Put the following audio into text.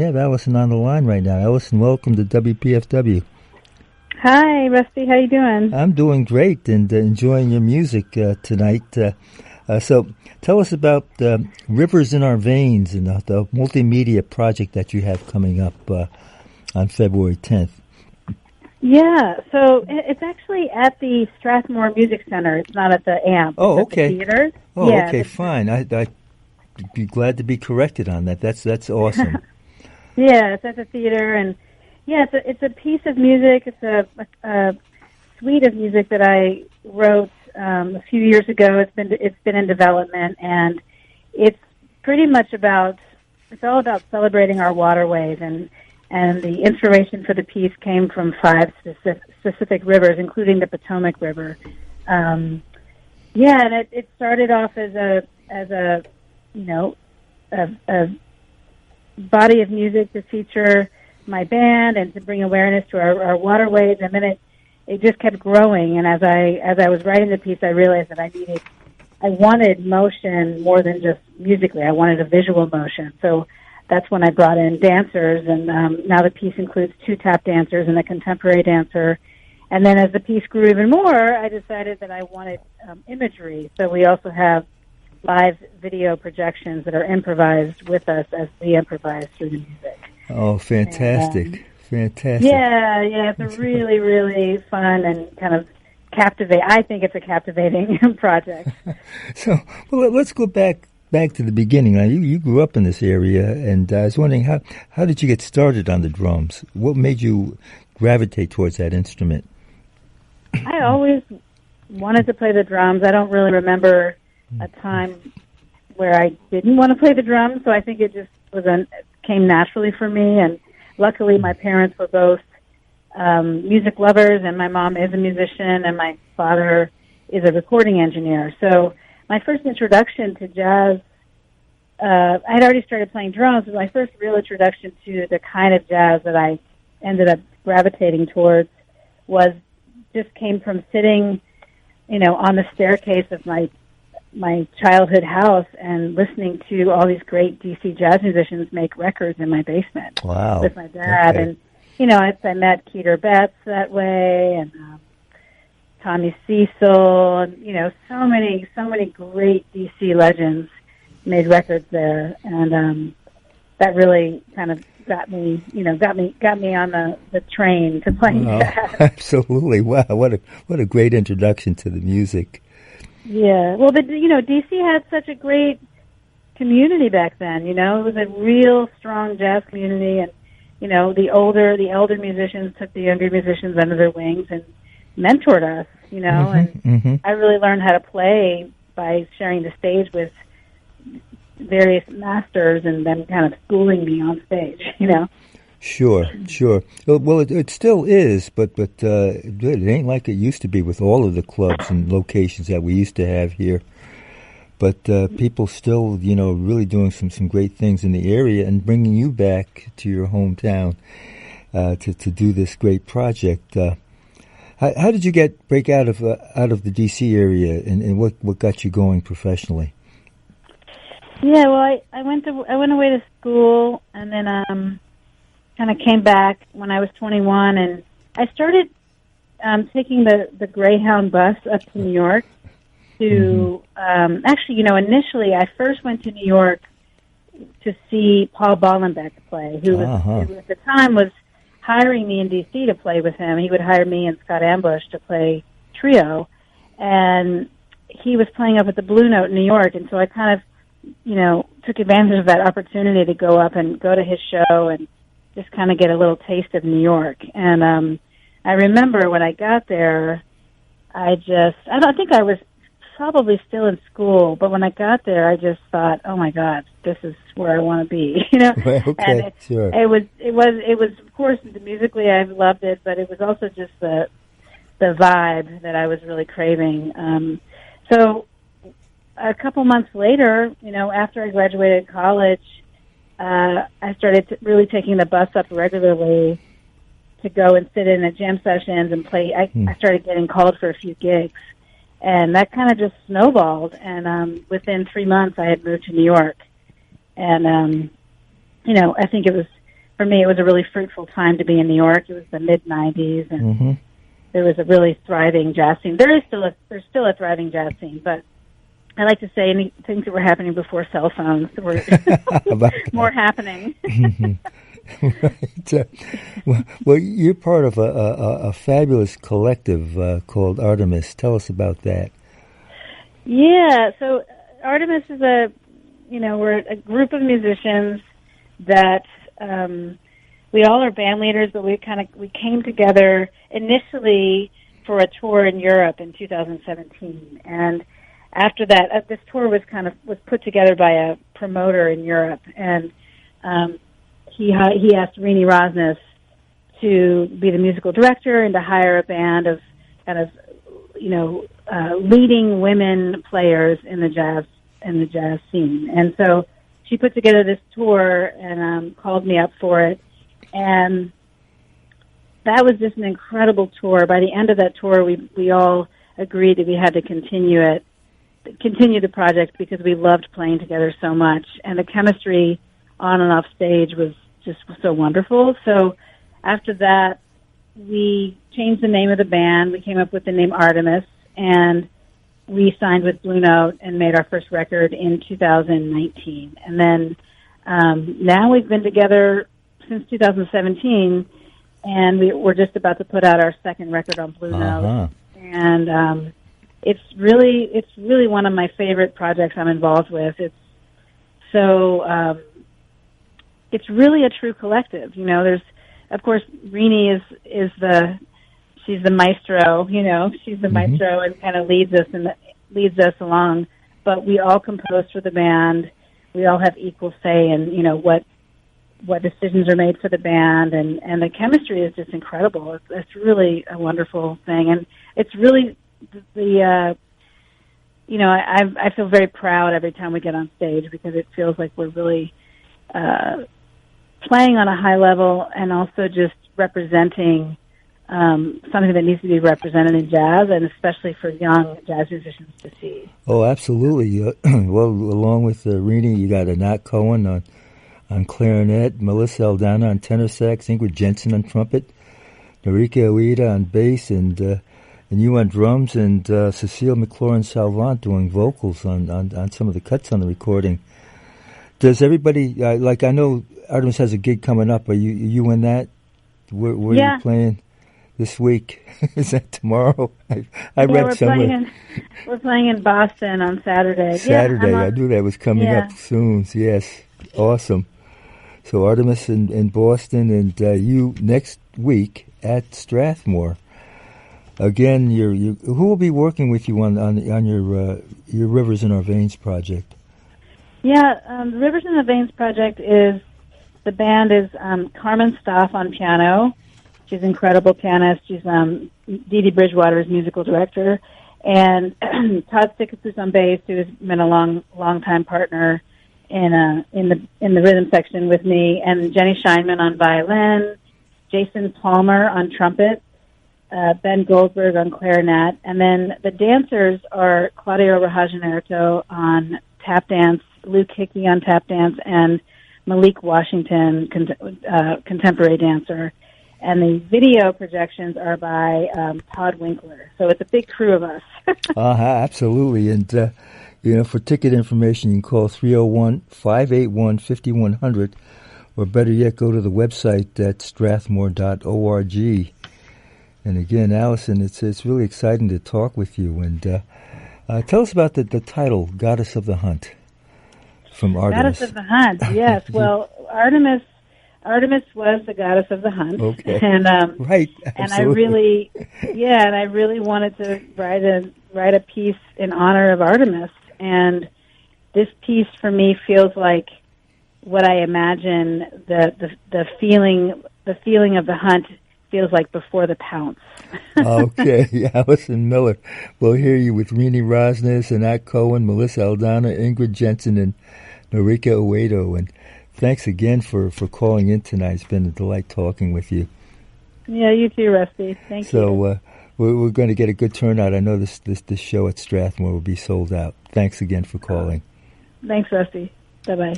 have Allison on the line right now. Allison, welcome to WPFW. Hi, Rusty. How you doing? I'm doing great and enjoying your music tonight. So tell us about Rivers in Our Veins and the multimedia project that you have coming up on February 10th. Yeah, so it's actually at the Strathmore Music Center. It's not at the AMP. Oh, it's okay. At the theaters. Oh, yeah, okay, fine. I'd be glad to be corrected on that. That's awesome. Yeah, it's at the theater, and yeah, it's a piece of music. It's a suite of music that I wrote a few years ago. It's been in development, and it's pretty much it's all about celebrating our waterways, and the inspiration for the piece came from 5 specific rivers, including the Potomac River. And it started off as a body of music to feature my band and to bring awareness to our waterways, and then it just kept growing. And as I was writing the piece, I realized that I wanted motion more than just musically. I wanted a visual motion. So that's when I brought in dancers, and now the piece includes 2 tap dancers and a contemporary dancer. And then as the piece grew even more, I decided that I wanted imagery. So we also have live video projections that are improvised with us as we improvise through the music. Oh, fantastic. And, fantastic. Yeah, it's a really, really fun and kind of captivating. I think it's a captivating project. So, well, let's go back to the beginning. Now, you grew up in this area, and I was wondering, how did you get started on the drums? What made you gravitate towards that instrument? I always wanted to play the drums. I don't really remember a time where I didn't want to play the drums, so I think it just came naturally for me. And luckily, my parents were both music lovers, and my mom is a musician, and my father is a recording engineer. So my first introduction to jazz, I had already started playing drums, but my first real introduction to the kind of jazz that I ended up gravitating towards came from sitting, on the staircase of my childhood house and listening to all these great DC jazz musicians make records in my basement. Wow. With my dad. Okay. And, I met Keeter Betts that way, and Tommy Cecil, and, so many great DC legends made records there. And that really kind of got me on the train to playing jazz. Absolutely. Wow. What a great introduction to the music. Yeah. Well, DC had such a great community back then. It was a real strong jazz community, and the elder musicians took the younger musicians under their wings and mentored us. And I really learned how to play by sharing the stage with various masters and them kind of schooling me on stage. Sure. Well, it still is, but it ain't like it used to be with all of the clubs and locations that we used to have here. But people still, really doing some great things in the area and bringing you back to your hometown to do this great project. How did you break out of the D.C. area, and what got you going professionally? Yeah, well, I went away to school, and then kind of came back when I was 21, and I started taking the Greyhound bus up to New York to, actually, initially I first went to New York to see Paul Bollenbeck play, who at the time was hiring me in D.C. to play with him. He would hire me and Scott Ambush to play trio, and he was playing up at the Blue Note in New York, and so I kind of, took advantage of that opportunity to go up and go to his show and just kind of get a little taste of New York. And I remember when I got there, I think I was probably still in school, but when I got there, I just thought, oh my God, this is where I want to be, Okay, and sure. It was, of course, musically I loved it, but it was also just the vibe that I was really craving. So a couple months later, after I graduated college, I started really taking the bus up regularly to go and sit in at jam sessions and play. I started getting called for a few gigs, and that kind of just snowballed. And within 3 months, I had moved to New York. And, I think it was for me, it was a really fruitful time to be in New York. It was the mid-'90s, and there was a really thriving jazz scene. There's still a thriving jazz scene, but I like to say any things that were happening before cell phones were more happening. Right. Well, you're part of a fabulous collective called Artemis. Tell us about that. Yeah, so Artemis is we're a group of musicians that we all are band leaders, but we came together initially for a tour in Europe in 2017, and after that, this tour was put together by a promoter in Europe, and he asked Rini Rosnes to be the musical director and to hire a band of leading women players in the jazz scene. And so she put together this tour and called me up for it, and that was just an incredible tour. By the end of that tour, we all agreed that we had to continue the project because we loved playing together so much, and the chemistry on and off stage was just so wonderful. So after that, we changed the name of the band. We came up with the name Artemis, and we signed with Blue Note and made our first record in 2019. And then now we've been together since 2017, and we're just about to put out our second record on Blue Note. And it's really one of my favorite projects I'm involved with. It's really a true collective. There's, of course, Rini she's the maestro. She's the maestro and kind of leads us along. But we all compose for the band. We all have equal say in what decisions are made for the band, and the chemistry is just incredible. It's really a wonderful thing, and it's really I feel very proud every time we get on stage because it feels like we're really playing on a high level and also just representing something that needs to be represented in jazz, and especially for young jazz musicians to see. Oh, absolutely. Well, along with Rini, you got Anat Cohen on clarinet, Melissa Aldana on tenor sax, Ingrid Jensen on trumpet, Norika Ueda on bass, and you on drums, and Cecile McLaurin-Salvant doing vocals on some of the cuts on the recording. Does everybody, I know Artemis has a gig coming up. Are you in that? Where are you playing this week? Is that tomorrow? I read somewhere. We're playing in Boston on Saturday. Saturday, I knew that was coming up soon. Yes, awesome. So Artemis in Boston, and you next week at Strathmore. Again, who will be working with you on your Rivers in Our Veins project? Yeah, the Rivers in the Veins project the band is Carmen Staff on piano. She's an incredible pianist. She's Dee Dee Bridgewater's musical director, and Todd Stickles on bass, who has been a long time partner in the rhythm section with me, and Jenny Scheinman on violin, Jason Palmer on trumpet, Ben Goldberg on clarinet, and then the dancers are Claudio Rajanerto on tap dance, Luke Hickey on tap dance, and Malik Washington, contemporary dancer. And the video projections are by Todd Winkler. So it's a big crew of us. Absolutely. And, for ticket information, you can call 301-581-5100, or better yet, go to the website at strathmore.org. And again, Allison, it's really exciting to talk with you. And tell us about the title, Goddess of the Hunt, from Artemis. Goddess of the Hunt, yes. Well, Artemis was the goddess of the hunt. Okay. And right. Absolutely. And I really wanted to write a piece in honor of Artemis. And this piece for me feels like what I imagine the feeling of the hunt feels like before the pounce. Okay, Allison Miller. We'll hear you with Rini Rosnes, Anat Cohen, Melissa Aldana, Ingrid Jensen, and Norika Ueda. And thanks again for calling in tonight. It's been a delight talking with you. Yeah, you too, Rusty. Thank you. So we're going to get a good turnout. I know this show at Strathmore will be sold out. Thanks again for calling. Thanks, Rusty. Bye-bye.